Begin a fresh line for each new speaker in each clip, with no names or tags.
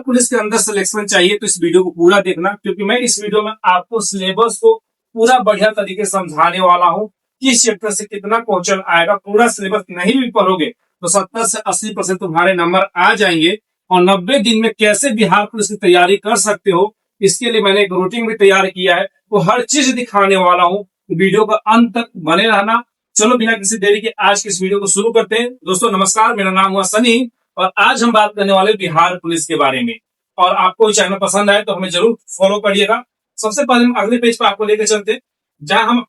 Police के अंदर selection चाहिए तो इस वीडियो को पूरा देखना, क्योंकि मैं इस वीडियो में आपको सिलेबस को पूरा बढ़िया तरीके से समझाने वाला हूँ। किस चैप्टर से कितना क्वेश्चन आएगा। पूरा सिलेबस नहीं भी पढ़ोगे तो 70 से 80% तुम्हारे नंबर आ जाएंगे। और 90 दिन में कैसे बिहार पुलिस की तैयारी कर सकते हो, इसके लिए मैंने एक रूटीन भी तैयार किया है। तो हर चीज दिखाने वाला हूँ, वीडियो का अंत तक बने रहना। चलो बिना किसी देरी के आज की इस वीडियो को शुरू करते हैं। दोस्तों नमस्कार, मेरा नाम हुआ सनी और आज हम बात करने वाले बिहार पुलिस के बारे में। और आपको चैनल पसंद आए तो हमें जरूर फॉलो करिएगा। सबसे पहले हम अगले पेज पर आपको लेकर चलते हैं, जहां हम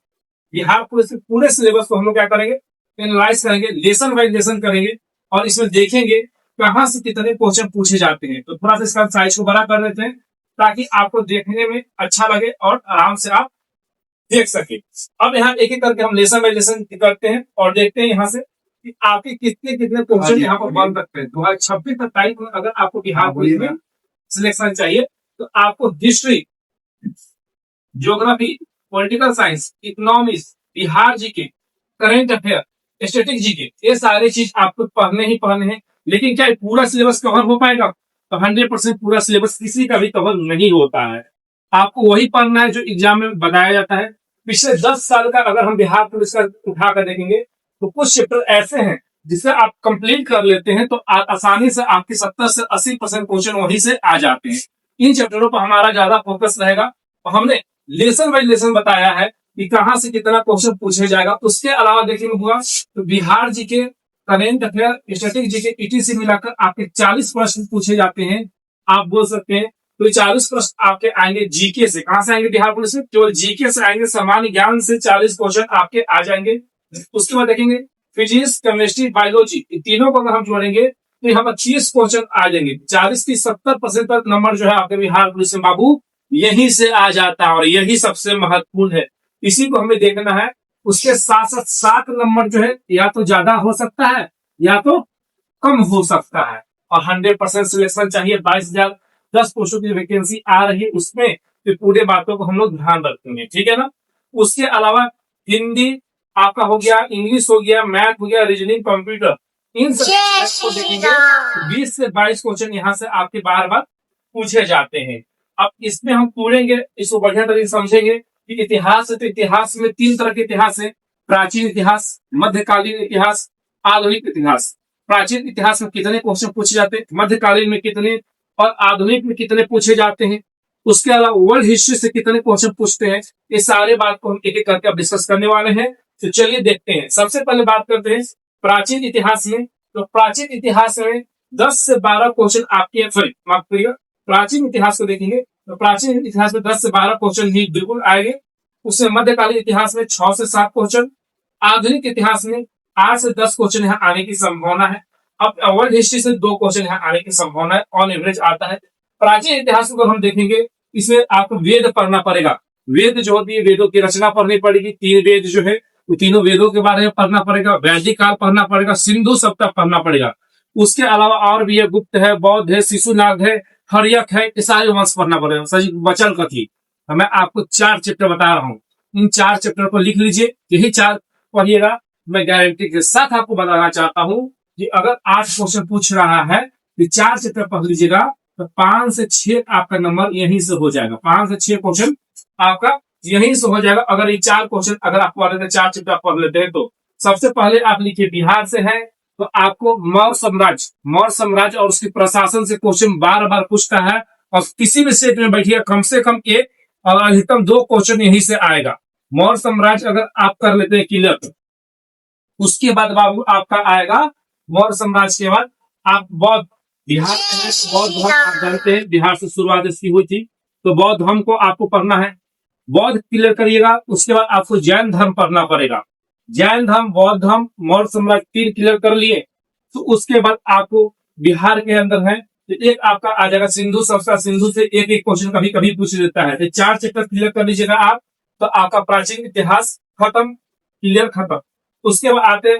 बिहार पुलिस के पूरे सिलेबस को हम लोग क्या करेंगे, एनालाइज करेंगे, लेसन वाइज लेसन करेंगे और इसमें देखेंगे कहां से कितने क्वेश्चन पूछे जाते हैं। तो थोड़ा सा इसका साइज को बड़ा कर देते हैं ताकि आपको देखने में अच्छा लगे और आराम से आप देख सके। अब यहाँ एक एक करके हम लेसन बाय लेसन करते हैं और देखते हैं यहाँ से कि आपके कितने कितने क्वेश्चन यहाँ पर बन सकते हैं। 2026-27 में अगर आपको बिहार पुलिस में सिलेक्शन चाहिए तो आपको history, geography, political science, economics, Bihar GK, current affair, static GK, ये सारे चीज आपको पढ़ने ही पढ़ने हैं। लेकिन क्या पूरा सिलेबस कवर हो पाएगा? तो 100% पूरा सिलेबस किसी का भी कवर नहीं होता है। आपको वही पढ़ना है जो एग्जाम में बताया जाता है। पिछले 10 साल का अगर हम बिहार पुलिस का उठाकर देखेंगे तो कुछ चैप्टर ऐसे हैं जिसे आप कंप्लीट कर लेते हैं तो आसानी से आपके 70 से 80% क्वेश्चन वहीं से आ जाते हैं। इन चैप्टरों पर हमारा ज्यादा फोकस रहेगा और हमने लेसन बाय लेसन बताया है कि कहां से कितना क्वेश्चन पूछे जाएगा। उसके अलावा देखिए हुआ तो बिहार जी के, करेंट अफेयर, स्टैटिक जी के, ईटीसी मिलाकर आपके 40 प्रश्न पूछे जाते हैं। आप बोल सकते हैं तो 40 प्रश्न आपके आएंगे जीके से। कहां से आएंगे बिहार पुलिस में? केवल जीके से आएंगे। सामान्य ज्ञान से 40 क्वेश्चन आपके आ जाएंगे। उसके बाद देखेंगे फिजिक्स, केमिस्ट्री, बायोलॉजी, इन तीनों को अगर हम जोड़ेंगे तो यहाँ पर 30 क्वेश्चन आ जाएंगे। 40 की 70% तक नंबर जो है आपके बिहार पुलिस में बाबू यहीं से आ जाता है और यही सबसे महत्वपूर्ण है। इसी को हमें देखना है। उसके साथ साथ 7 नंबर जो है या तो ज्यादा हो सकता है या तो कम हो सकता है। और 100% सिलेक्शन चाहिए। 22,010 पोस्टों की वैकेंसी आ रही है, उसमें तो पूरे बातों को हम लोग ध्यान रखेंगे, ठीक है ना। उसके अलावा हिंदी आपका हो गया, इंग्लिश हो गया, मैथ हो गया, रीजनिंग, कंप्यूटर, इन सब को देखेंगे। 20 से 22 क्वेश्चन यहाँ से आपके बार बार पूछे जाते हैं। अब इसमें हम पूछेंगे, इसको बढ़िया तरीके से समझेंगे कि इतिहास है तो इतिहास में 3 तरह के इतिहास है। प्राचीन इतिहास, मध्यकालीन इतिहास, आधुनिक इतिहास। प्राचीन इतिहास में कितने क्वेश्चन पूछे जाते हैं, मध्यकालीन में कितने और आधुनिक में कितने पूछे जाते हैं। उसके अलावा वर्ल्ड हिस्ट्री से कितने क्वेश्चन पूछते हैं। ये सारे बात को हम एक एक करके अब डिस्कस करने वाले हैं। तो चलिए देखते हैं। सबसे पहले बात करते हैं प्राचीन इतिहास में। तो प्राचीन इतिहास में 10 से 12 क्वेश्चन आपके, सॉरी माफ करिएगा, प्राचीन इतिहास को देखेंगे तो प्राचीन इतिहास में 10 से 12 क्वेश्चन ही बिल्कुल आएंगे। उसमें मध्यकालीन इतिहास में 6 से 7 क्वेश्चन, आधुनिक इतिहास में 8 से 10 क्वेश्चन यहाँ आने की संभावना है। अब वर्ल्ड हिस्ट्री से 2 क्वेश्चन यहाँ आने की संभावना है, ऑन एवरेज आता है। प्राचीन इतिहास को हम देखेंगे, इसमें आपको वेद पढ़ना पड़ेगा। वेद जो होती है, वेदों की रचना पढ़नी पड़ेगी। 3 वेद जो है वो तीनों वेदों के बारे में पढ़ना पड़ेगा। वैदिक काल पढ़ना पड़ेगा, सिंधु सप्तक पढ़ना पड़ेगा। उसके अलावा और भी है, गुप्त है, बौद्ध है, शिशुनाग है, हर्यक है, ये सारे वंश पढ़ना पड़ेगा। सही बचल कथी, मैं आपको 4 चैप्टर बता रहा हूँ। इन 4 चैप्टर को लिख लीजिए, यही 4 पढ़िएगा। मैं गारंटी के साथ आपको बताना चाहता हूँ कि अगर 8 क्वेश्चन पूछ रहा है तो 4 चैप्टर पढ़ लीजिएगा तो 5 से 6 आपका नंबर यहीं से हो जाएगा। 5 से 6 क्वेश्चन आपका यहीं से हो जाएगा। अगर ये 4 क्वेश्चन अगर आप पढ़ लेते हैं, 4 चैप्टर पढ़ लेते हैं तो सबसे पहले आप लिखिए बिहार से है तो आपको मौर्य साम्राज्य और उसके प्रशासन से क्वेश्चन बार बार पूछता है। और किसी भी सेट में बैठिए, कम से कम 1 और अधिकतम 2 क्वेश्चन यहीं से आएगा। मौर्य साम्राज्य अगर आप कर लेते हैं क्लियर, उसके बाद बाबू आपका आएगा मौर्य साम्राज्य के बाद आप बौद्ध। बिहार में बौद्ध धर्म आप जानते हैं, बिहार से शुरुआत इसकी हुई थी, तो बौद्ध धर्म को आपको पढ़ना है। बौद्ध क्लियर करिएगा। उसके बाद आपको जैन धर्म पढ़ना पड़ेगा। जैन धर्म, बौद्ध धर्म, मौर्य साम्राज्य 3 क्लियर कर लिए तो उसके बाद आपको बिहार के अंदर है तो एक आपका आ जाएगा सिंधु सभ्यता। सिंधु से एक एक क्वेश्चन कभी कभी पूछ लेता है। तो 4 चैप्टर क्लियर कर लीजिएगा आप तो आपका प्राचीन इतिहास खत्म, क्लियर खत्म। उसके बाद आते हैं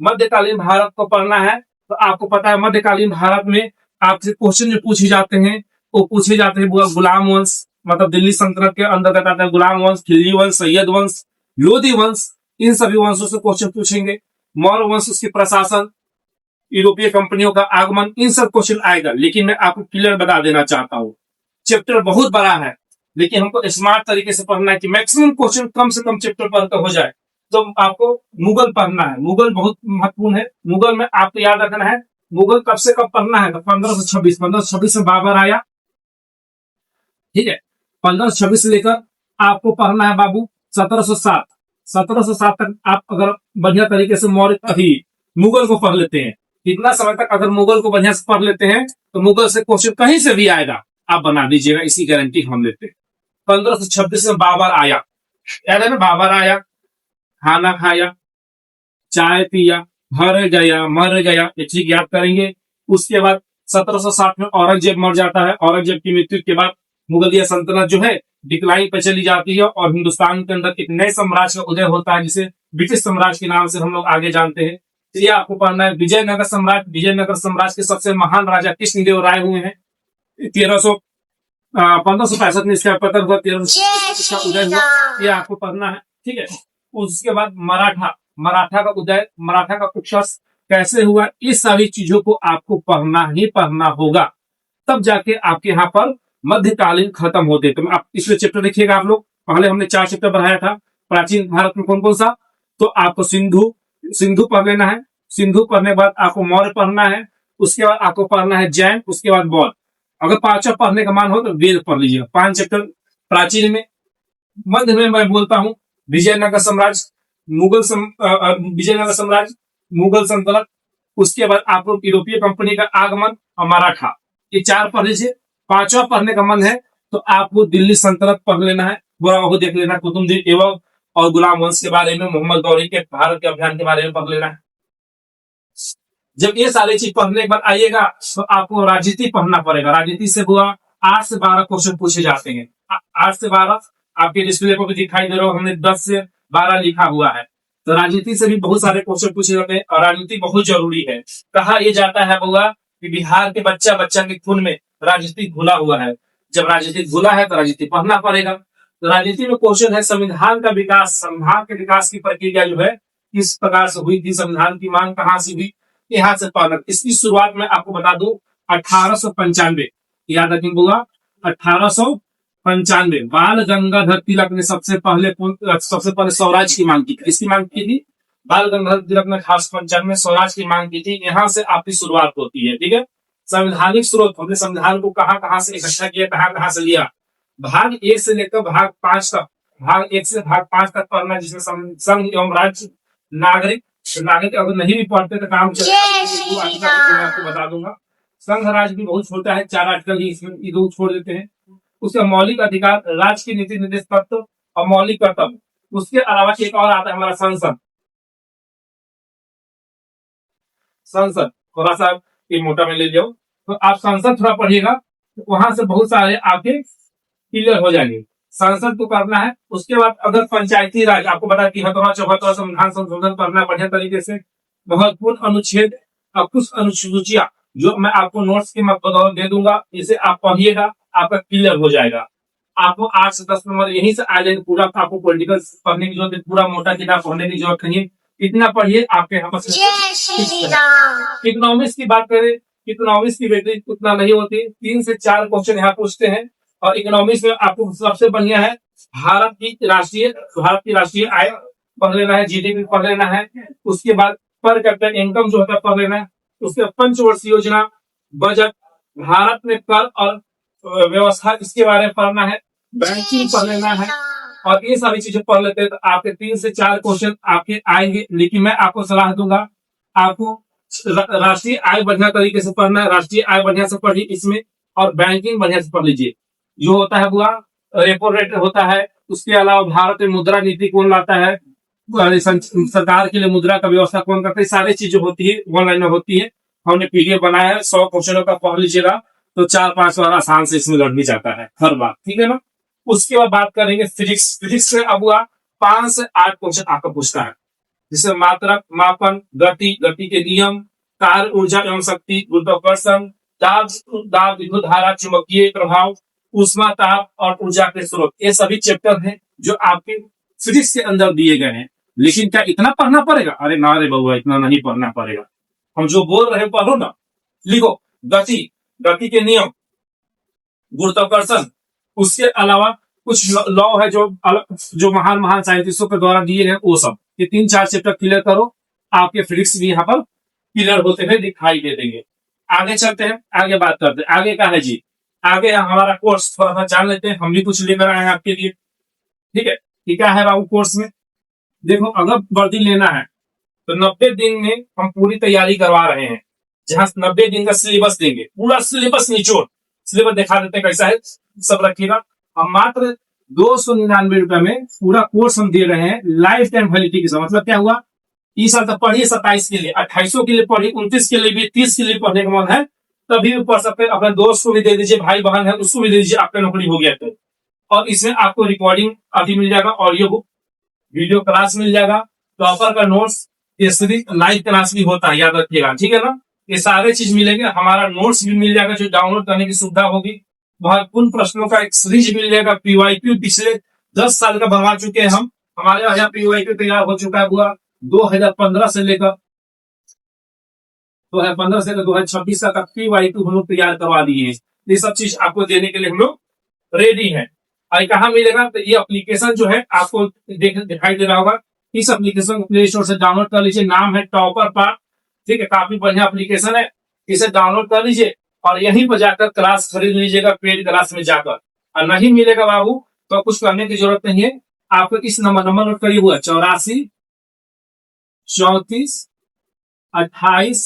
मध्यकालीन भारत को पढ़ना है तो आपको पता है मध्यकालीन भारत में आपसे क्वेश्चन जो पूछे जाते हैं वो पूछे जाते हैं गुलाम वंश, मतलब दिल्ली सल्तनत के अंतर्गत आता है गुलाम वंश, खिलजी वंश, सैयद वंश, लोधी वंश, इन सभी वंशों से क्वेश्चन पूछेंगे। मौर्य वंश, उसकी प्रशासन, यूरोपीय कंपनियों का आगमन, इन सब क्वेश्चन आएगा। लेकिन मैं आपको क्लियर बता देना चाहता हूँ, चैप्टर बहुत बड़ा है, लेकिन हमको स्मार्ट तरीके से पढ़ना है कि मैक्सिमम क्वेश्चन कम से कम चैप्टर पढ़कर हो जाए। तो आपको मुगल पढ़ना है, मुगल बहुत महत्वपूर्ण है। मुगल में आपको याद रखना है, मुगल कब से कब पढ़ना है, तो 1526 में बाबर आया, ठीक है। 1526 से लेकर आपको पढ़ना है बाबू 1707 तक आप अगर बढ़िया तरीके से मुगल को पढ़ लेते हैं, इतना समय तक अगर मुगल को बढ़िया से पढ़ लेते हैं तो मुगल से क्वेश्चन कहीं से भी आएगा, आप बना दीजिएगा, इसी गारंटी हम लेते हैं। 1526 में बाबर आया, याद है ना, बाबर आया, खाना खाया, चाय पिया, भर गया मर गया, ये चीज याद करेंगे। उसके बाद 1760 में औरंगजेब मर जाता है। औरंगजेब की मृत्यु के बाद मुगलिया सल्तनत जो है डिक्लाइन पे चली जाती है और हिंदुस्तान के अंदर एक नए साम्राज्य का उदय होता है, जिसे ब्रिटिश साम्राज्य के नाम से हम लोग आगे जानते हैं। चलिए आपको पढ़ना है विजयनगर साम्राज्य। विजयनगर साम्राज्य के सबसे महान राजा कृष्णदेव राय हुए हैं। 1565 में इसका पतन हुआ, 1300 उदय हुआ, ये आपको पढ़ना है, ठीक है। उसके बाद मराठा का उदय, मराठा का उच्छ्वास कैसे हुआ, इस सारी चीजों को आपको पढ़ना ही पढ़ना होगा, तब जाके आपके यहाँ पर मध्यकालीन खत्म होते। तो आप इसमें चैप्टर देखिएगा आप लोग, पहले हमने 4 चैप्टर बढ़ाया था। प्राचीन भारत में कौन कौन सा, तो आपको सिंधु पढ़ लेना है। सिंधु पढ़ने के बाद आपको मौर्य पढ़ना है। उसके बाद आपको पढ़ना है जैन, उसके बाद बौद्ध। अगर 5 पढ़ने का मान हो तो वेद पढ़ लीजिएगा। 5 चैप्टर प्राचीन में। मध्य में मैं बोलता हूँ विजयनगर साम्राज्य, विजयनगर साम्राज्य, मुगल सल्तनत, उसके बाद आपको यूरोपीय कंपनी का आगमन और मराठा, ये 4 पढ़ लीजिए। 5वां पढ़ने का मन है तो आपको दिल्ली सल्तनत पढ़ लेना है, वो देख लेना, कुतुबुद्दीन ऐबक और गुलाम वंश के बारे में, मोहम्मद गौरी के भारत के अभियान के बारे में पढ़ लेना है। जब ये सारी चीज पढ़ने के बाद आइएगा तो आपको राजनीति पढ़ना पड़ेगा। राजनीति से हुआ 8 से 12 क्वेश्चन पूछे जाते हैं। 8 से 12 आपके डिस्प्ले पर भी दिखाई दे रहा हो, हमने 10 से 12 लिखा हुआ है। तो राजनीति से भी बहुत सारे क्वेश्चन पूछे जाते हैं और राजनीति बहुत जरूरी है। कहा यह जाता है बुआ कि बिहार के बच्चा के खून में राजनीति घुला हुआ है। जब राजनीति घुला है तो राजनीति पढ़ना पड़ेगा। तो राजनीति में क्वेश्चन है संविधान का विकास, संविधान के विकास की प्रक्रिया जो है किस प्रकार से हुई थी, संविधान की मांग कहां से हुई, यहाँ से पढ़ना। इसकी शुरुआत में आपको बता दूं 1895, याद रखेंगे बुआ, 1895 बाल गंगाधर तिलक ने सबसे पहले स्वराज की मांग की थी। इसकी मांग की थी बाल गंगाधर तिलक ने 1895 में स्वराज की मांग की थी। यहाँ से आपकी शुरुआत होती है, ठीक है। संवैधानिक स्रोत, हमने संविधान को कहां से इकट्ठा किया, कहां से लिया। भाग 1 से लेकर भाग 5 तक, भाग 1 से भाग 5 तक पढ़ना, जिसमें संघ एवं राज्य, नागरिक अगर नहीं भी पढ़ते तो काम चलेगा, आपको बता दूंगा। संघ राज्य भी बहुत छोटा है, 4 आर्टिकल ही इसमें दो छोड़ देते हैं। उसका मौलिक अधिकार, राज्य की नीति निर्देश तत्व और मौलिक कर्तव्य। उसके अलावा एक और आता है हमारा संसद, थोड़ा सा ये मोटा में ले जाओ, तो आप संसद थोड़ा पढ़िएगा, तो वहां से बहुत सारे आपके क्लियर हो जाएंगे। संसद को करना है। उसके बाद अगर पंचायती राज, आपको बता कि 74 संविधान संशोधन करना है बढ़िया तरीके से। महत्वपूर्ण अनुच्छेद और कुछ अनुसूचियां जो मैं आपको नोट्स के बदौलत दे दूंगा, इसे आप पढ़िएगा, आपका क्लियर हो जाएगा। आपको 8 से 10 नंबर यहीं से आ जाएंगे। पूरा आपको पॉलिटिकल पढ़ने की जरूरत है, पूरा मोटा किताब पढ़ने की जरूरत नहीं है, इतना पढ़िए आपके यहाँ पर। इकोनॉमिक्स की बात करें, इकोनॉमिक्स की वेटेज उतना नहीं होती, 3 से 4 क्वेश्चन यहाँ पूछते हैं। और इकोनॉमिक्स में आपको सबसे बढ़िया है भारत की राष्ट्रीय आय पढ़ लेना है, जीडीपी पढ़ लेना है। उसके बाद पर कैपिटल इनकम जो होता है पढ़ लेना है। उसके पंचवर्षीय योजना, बजट, भारत में कर और व्यवस्था, इसके बारे में पढ़ना है। बैंकिंग पढ़ लेना है। और ये सारी चीजें पढ़ लेते हैं तो आपके 3 से 4 क्वेश्चन आपके आएंगे। लेकिन मैं आपको सलाह दूंगा, आपको राष्ट्रीय आय बढ़िया तरीके से पढ़ना है। राष्ट्रीय आय बढ़िया से पढ़िए इसमें, और बैंकिंग बढ़िया से पढ़ लीजिए। जो होता है बुआ रेपो रेट होता है। उसके अलावा भारत में मुद्रा नीति कौन लाता है, सरकार के लिए मुद्रा का व्यवस्था कौन करता है, सारी चीजें होती है, ऑनलाइन में होती है। हमने पीडीएफ बनाया है, 100 क्वेश्चनों का पढ़ लीजिएगा तो 4-5 बार आसान से इसमें लड़ भी जाता है हर बार, ठीक है ना। उसके बाद बात करेंगे फिजिक्स से। अब हुआ 5 से 8 क्वेश्चन आपका पूछता है, जिसमें मात्रक, मापन, गति के नियम, कार्य, ऊर्जा एवं शक्ति, गुरुत्वाकर्षण, दाब, विद्युत धारा, चुंबकीय प्रभाव, ऊष्मा, ताप और ऊर्जा के स्रोत, ये सभी चैप्टर हैं जो आपके फिजिक्स के अंदर दिए गए हैं। लेकिन क्या इतना पढ़ना पड़ेगा? अरे ना रे बउआ, इतना नहीं पढ़ना पड़ेगा। हम जो बोल रहे हैं पढ़ो ना, लिखो। गति, गति के नियम, गुरुत्वाकर्षण, उसके अलावा कुछ लॉ है जो जो महान महान साइंटिस्टों के द्वारा दिए हैं, वो सब। ये 3-4 चैप्टर क्लियर करो, आपके फिजिक्स भी यहाँ पर क्लियर होते हुए दिखाई दे देंगे। आगे चलते हैं, आगे बात करते हैं। आगे क्या है जी, आगे हमारा कोर्स थोड़ा सा जान लेते हैं। हम भी कुछ लेकर आए हैं आपके लिए, ठीक है। क्या है बाबू कोर्स में? देखो, अगर वर्दी लेना है तो 90 दिन में हम पूरी तैयारी करवा रहे हैं, जहां 90 दिन का सिलेबस देंगे, पूरा सिलेबस निचोड़। सिलेबस दिखा देते हैं कैसा है, सब रखिएगा। हम मात्र 299 रुपए में पूरा कोर्स हम दे रहे हैं, लाइफ टाइम वैलिडिटी के साथ। मतलब क्या हुआ, इस साल तक पढ़िए 27 के लिए, 28 के लिए पढ़िए, 29 के लिए भी, 30 के लिए पढ़ने का मन है तभी भी पढ़ सकते हैं। अपने दोस्त को भी दे दीजिए, भाई बहन है उसको भी दे दीजिए, आपका नौकरी हो गया तो। और इसमें आपको रिकॉर्डिंग आदि मिल जाएगा, ऑडियो बुक, वीडियो क्लास मिल जाएगा, टॉपर का नोट्स, ये सभी लाइव क्लास भी होता है, याद रखिएगा, ठीक है ना। ये सारे चीज मिलेंगे। हमारा नोट्स भी मिल जाएगा जो डाउनलोड करने की सुविधा होगी। महत्वपूर्ण प्रश्नों का एक सीरीज मिल जाएगा। पीवाईक्यू पिछले 10 साल का बनवा चुके हैं हम। हमारे यहाँ पीवाईक्यू तैयार हो चुका है पूरा 2015 से लेकर 2015 से 2026 तक पीवाईक्यू हम लोग तैयार करवा दिए हैं। ये सब चीज आपको देने के लिए हम लोग रेडी है। और कहाँ मिलेगा, तो ये एप्लीकेशन जो है आपको दिखाई दे रहा होगा। इस एप्लीकेशन को प्ले स्टोर से डाउनलोड कर लीजिए। नाम है टॉपर पार्ट, ठीक है। काफी बढ़िया एप्लीकेशन है, इसे डाउनलोड कर लीजिए और यहीं पर जाकर क्लास खरीद लीजिएगा, पेड क्लास में जाकर। और नहीं मिलेगा बाबू तो कुछ करने की जरूरत नहीं है। आपको इस नंबर नोट करिए हुआ 84 34 28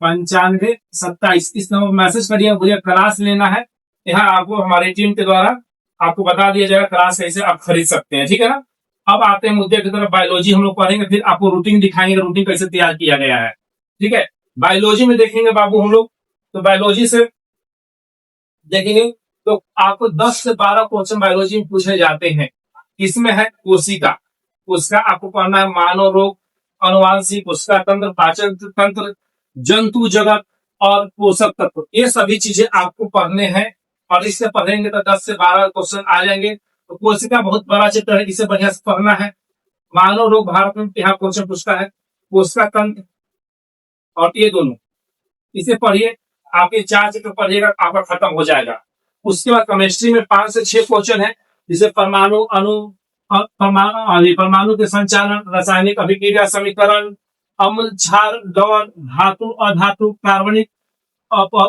95 27। इस नंबर मैसेज करिए, मुझे क्लास लेना है। यहाँ आपको हमारी टीम के द्वारा आपको बता दिया जाएगा क्लास कैसे आप खरीद सकते हैं, ठीक है ना। अब आते हैं मुद्दे की तरफ। बायोलॉजी हम लोग पढ़ेंगे, फिर आपको रूटीन दिखाएंगे, रूटीन कैसे तैयार किया गया है, ठीक है। बायोलॉजी में देखेंगे बाबू हम लोग, तो बायोलॉजी से देखेंगे तो आपको 10 से 12 क्वेश्चन बायोलॉजी में पूछे जाते हैं। इसमें है कोशिका, उसका आपको पढ़ना है मानव रोग, अनुवांशिक, उसका तंत्र, पाचन तंत्र, जंतु जगत और पोषक तत्व, ये सभी चीजें आपको पढ़ने हैं। और इससे पढ़ेंगे तो 10 से 12 क्वेश्चन आ जाएंगे। तो कोशिका बहुत बड़ा चैप्टर है, इसे बढ़िया से पढ़ना है। मानव रोग भारत में यहाँ क्वेश्चन पूछता है, कोशिका तंत्र और ये दोनों, इसे पढ़िए। आपके 4 चैप्टर पढ़िएगा, आपका खत्म हो जाएगा। उसके बाद केमिस्ट्री में 5 से 6 क्वेश्चन है, जिसे परमाणु, अणु, परमाणु के संचालन, रासायनिक अभिक्रिया, समीकरण, अम्ल, क्षार, लवण, धातु, अधातु, कार्बनिक,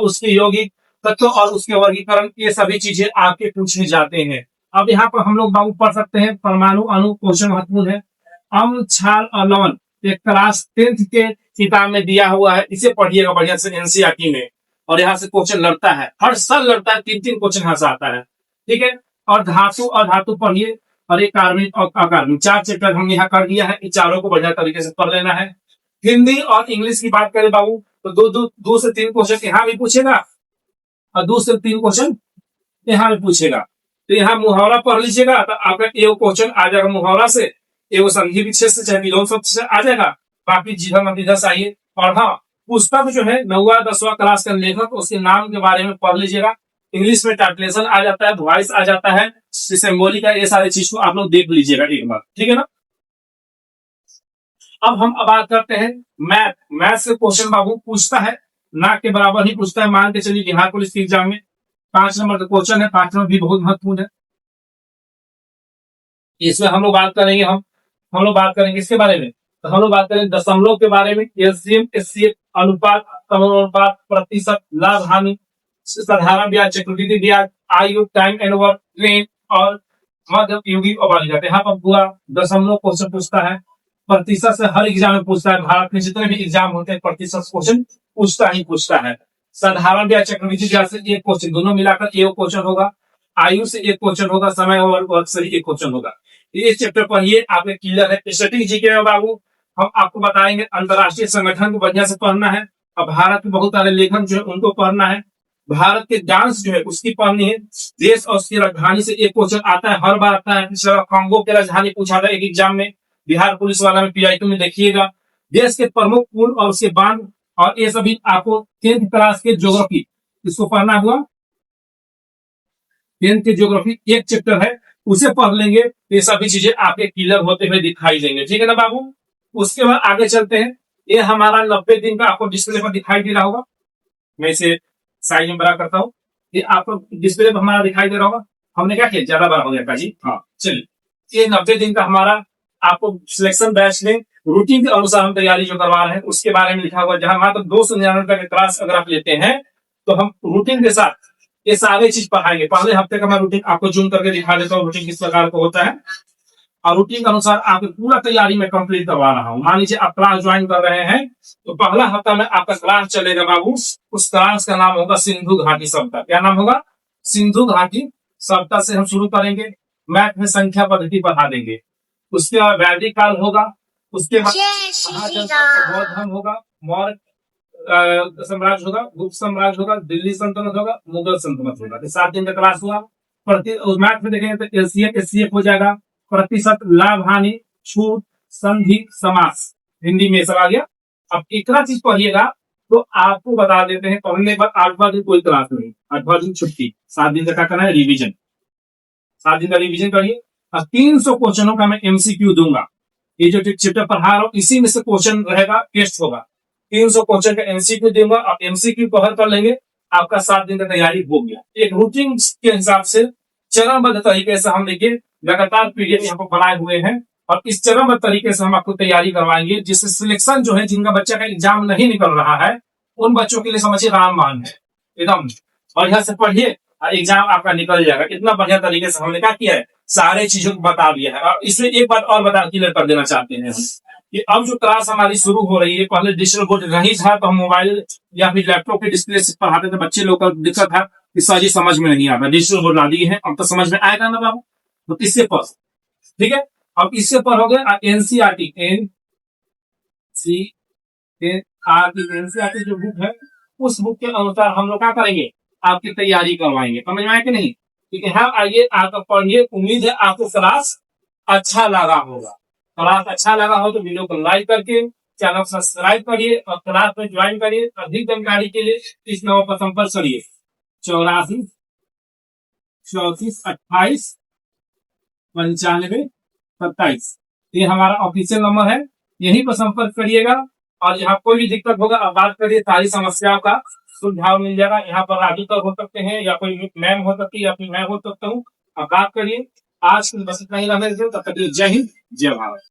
उसके यौगिक तत्व और उसके वर्गीकरण, ये सभी चीजें आपके पूछे जाते हैं। अब यहाँ पर हम लोग बाबू पढ़ सकते हैं परमाणु, अणु, क्वेश्चन महत्वपूर्ण है। अम्ल, क्षार और लवण एक क्लास 10th के किताब में दिया हुआ है, इसे पढ़िएगा बढ़िया से एनसीईआरटी में। और यहाँ से क्वेश्चन लड़ता है, हर साल लड़ता है, 3-3 क्वेश्चन यहाँ से आता है, ठीक है। और धातु और धातु पढ़िए, और एक कार्बनिक और अकार्बनिक, 4 चैप्टर हम यहाँ कर दिया है। इन चारों को बढ़िया तरीके से पढ़ लेना है। हिंदी और इंग्लिश की बात करें बाबू, तो 2 से 3 क्वेश्चन यहाँ भी पूछेगा और 2 से 3 क्वेश्चन यहाँ भी पूछेगा। तो यहाँ मुहावरा पढ़ लीजिएगा, तो आपका एक क्वेश्चन आ जाएगा मुहावरा से, एगो संधि विच्छेद से, चाहे विलोम शब्द से आ जाएगा। बाकी जिधर इधर से आइए। और हाँ, पुस्तक जो है 9वीं 10वीं क्लास का लेखक, उसके नाम के बारे में पढ़ लीजिएगा। इंग्लिश में ट्रांसलेशन आ जाता है, वॉइस आ जाता है, सिंबॉलिक है, ये सारी चीज को आप लोग देख लीजिएगा एक बार, ठीक है ना। अब हम बात करते हैं मैथ। मैथ से क्वेश्चन बाबू पूछता है, नाक के बराबर ही पूछता है। मान के चलिए बिहार पुलिस के एग्जाम में 5 नंबर का क्वेश्चन है, 5 नंबर भी बहुत महत्वपूर्ण है। इसमें हम लोग बात करेंगे, हम लोग बात करेंगे इसके बारे में, तो हम लोग बात करेंगे दशमलव के बारे में, एलसीएम, एचसीएफ, अनुपात, समानुपात, प्रतिशत, लाभ हानि, साधारण ब्याज, चक्रवृद्धि ब्याज, आयु, टाइम एंड वर्क, ट्रेन और मध्ययुगी अवधि। यहाँ पर पूरा दशमलव क्वेश्चन पूछता है। प्रतिशत से हर एग्जाम में पूछता है, भारत में जितने भी एग्जाम होते हैं प्रतिशत क्वेश्चन पूछता ही पूछता है। साधारण ब्याज, चक्रवृद्धि ब्याज से एक क्वेश्चन, दोनों मिलाकर एक क्वेश्चन होगा। आयु से एक क्वेश्चन होगा, समय और वर्क से एक क्वेश्चन होगा। इस चैप्टर पर ये आपके क्लियर है। स्टैटिक जीके में बाबू हम आपको बताएंगे अंतरराष्ट्रीय संगठन को बढ़िया से पढ़ना है, और भारत के बहुत सारे लेखन जो है उनको पढ़ना है। भारत के डांस जो है उसकी पढ़नी है। देश और उसकी राजधानी से एक क्वेश्चन आता है, हर बार आता है। कांगो की राजधानी पूछा था एक एग्जाम में, बिहार पुलिस वाला में पीआईक्यू में देखिएगा। देश के प्रमुख पुल और उसके बांध, और ये सभी आपको 10th क्लास के ज्योग्राफी इसको पढ़ना हुआ। 10th के ज्योग्राफी एक चैप्टर है, उसे पढ़ लेंगे, ये सभी चीजें आपके क्लियर होते हुए दिखाई देंगे, ठीक है ना बाबू। उसके बाद आगे चलते हैं। ये हमारा 90 दिन का आपको डिस्प्ले पर दिखाई दे रहा होगा। मैं इसे साइज में बड़ा करता हूँ। ये आपको डिस्प्ले पर हमारा दिखाई दे रहा होगा। हमने क्या किया, ज्यादा बड़ा हो गया था जी। हाँ चलिए, ये 90 दिन का हमारा आपको सिलेक्शन बैच में रूटीन के अनुसार हम तैयारी जो करवा रहे हैं उसके बारे में लिखा हुआ। जहां मात्र 299 का क्लास अगर आप लेते हैं तो हम रूटीन के साथ ये सारे चीज पढ़ाएंगे। पहले हफ्ते का मैं रूटीन आपको जूम करके दिखा देता हूँ, रूटीन किस प्रकार का होता है, और रूटीन के अनुसार आपकी पूरा तैयारी में कंप्लीट करवा रहा हूँ। मान लीजिए आप क्लास ज्वाइन कर रहे हैं तो पहला हफ्ता में आपका क्लास चलेगा बाबू, उस क्लास का नाम होगा सिंधु घाटी सप्ताह। क्या नाम होगा? सिंधु घाटी सप्ताह से हम शुरू करेंगे। मैथ में संख्या पद्धति पढ़ा देंगे। उसके बाद वैदिक काल होगा, उसके बाद बौद्ध धर्म होगा, मौर्य साम्राज्य होगा, गुप्त साम्राज्य होगा, दिल्ली सल्तनत होगा, मुगल सल्तनत होगा। तो 7 दिन का क्लास हुआ। प्रति मैथ में देखेंगे तो एलसीएम हो जाएगा, प्रतिशत, लाभ, हानि, छूट, संधि, समास, हिंदी में सब आ गया। अब इतना चीज पढ़िएगा तो आपको बता देते हैं पढ़ने के बाद 8वां दिन कोई क्लास नहीं, 8वां दिन छुट्टी। 7 दिन का क्या करना है? रिविजन। 7 दिन का रिविजन करिए और 300 क्वेश्चनों का मैं एमसीक्यू दूंगा। ये जो चैप्टर पढ़ा रहा हूँ इसी में से क्वेश्चन रहेगा, टेस्ट होगा। 300 क्वेश्चन का एमसीक्यू दूंगा, आप एमसीक्यू कवर कर लेंगे, आपका 7 दिन का तैयारी हो गया। एक रूटीन के हिसाब से चरणबद्ध तरीके से हम देखिए लगातार पीडीएफ यहाँ पर बनाए हुए हैं और इस चरणबद्ध तरीके से हम आपको तैयारी करवाएंगे, जिससे सिलेक्शन जो है, जिनका बच्चा का एग्जाम नहीं निकल रहा है उन बच्चों के लिए समझिए रामबाण है। एकदम बढ़िया से पढ़िए और एग्जाम आपका निकल जाएगा। इतना बढ़िया तरीके से हमने क्या किया है, सारे चीजों को बता दिया है। और इसमें एक बात और बता क्लियर कर देना चाहते हैं हम कि अब जो क्लास हमारी शुरू हो रही है, पहले डिजिटल बोर्ड नहीं था तो हम मोबाइल या फिर लैपटॉप के डिस्प्ले से पढ़ाते थे। बच्चे लोग का दिक्कत था कि सर जी समझ में नहीं आता, डिजिटल बोर्ड ला दिए हैं, अब तो समझ में आएगा ना बाबू। तो इससे पढ़, ठीक है। अब इससे पढ़ोगे एनसीईआरटी, एनसीईआरटी जो बुक है उस बुक के अनुसार हम लोग क्या करेंगे, आपकी तैयारी करवाएंगे। समझ में आया कि नहीं? ठीक है, हाँ आइए आप पढ़िए। उम्मीद है आपको क्लास अच्छा लगा होगा। क्लास अच्छा लगा हो तो वीडियो को लाइक करके चैनल सब्सक्राइब करिए और क्लास में ज्वाइन करिए। अधिक जानकारी के लिए इस नंबर पर संपर्क करिए 84 34 28 95 27। ये हमारा ऑफिशियल नंबर है, यहीं पर संपर्क करिएगा। और यहाँ कोई भी दिक्कत होगा आप बात करिए, सारी समस्याओं का सुझाव मिल जाएगा। यहाँ पर राजू तक हो सकते हैं या कोई मैम हो सकती है या फिर मैं हो सकता हूँ, आप बात करिए। आज बस इतना ही रहने दो, तब तक जय हिंद जय भारत।